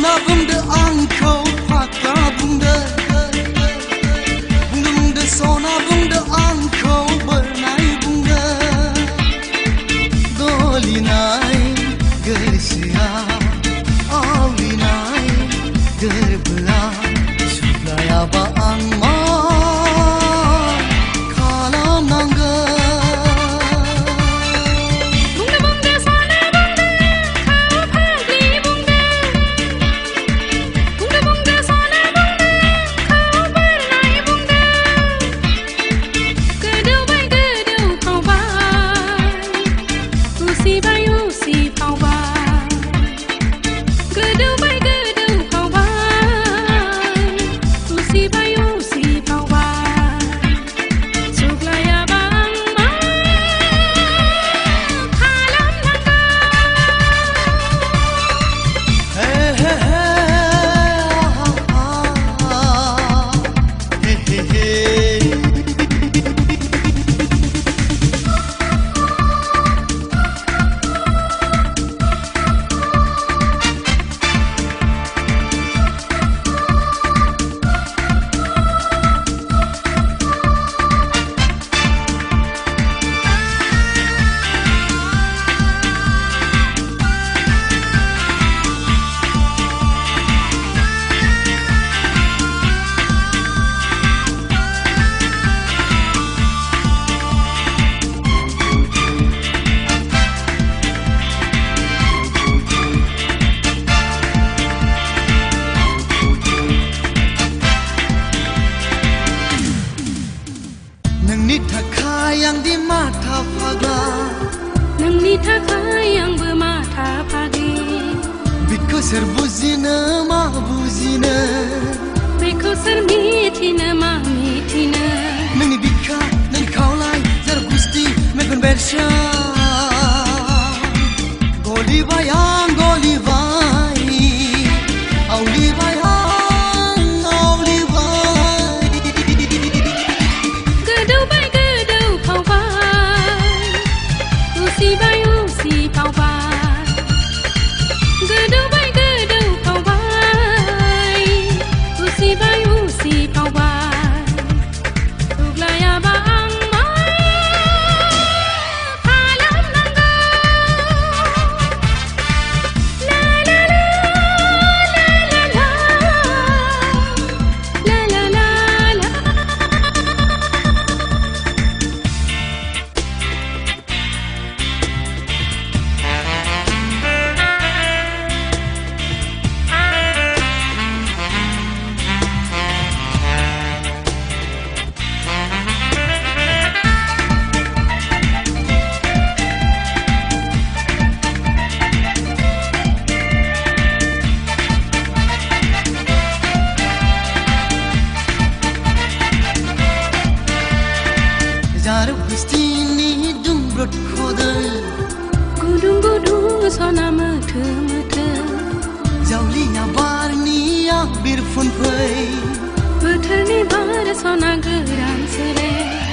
sona बुंदो आंखौ फाग्ला बुंदो बुंदो सना बुंदो आंखौ बोरनाय बुंदो गलिनाय गोसोआ आवलिनाय गोरबोआ सुग्लायाबा आं मा नोंनि थाखाय आंदि माथा फाग्ला नोंनि थाखाय आंबो माथा फाग्लि बेखौ सोर बुजिनो मा बुजिनो बेखौ सोर मिथिनो मा मिथिनो नोंनि बिखा नोंनि खावलाय जर गुस्थि मेगन बेरसा गलिबाय आं गलिबाय आवलिबाय Gustiini dumbrot khoday gudung gudung sona muthu muthu jauliya barni bir phun phai bothorni bar sona goran sere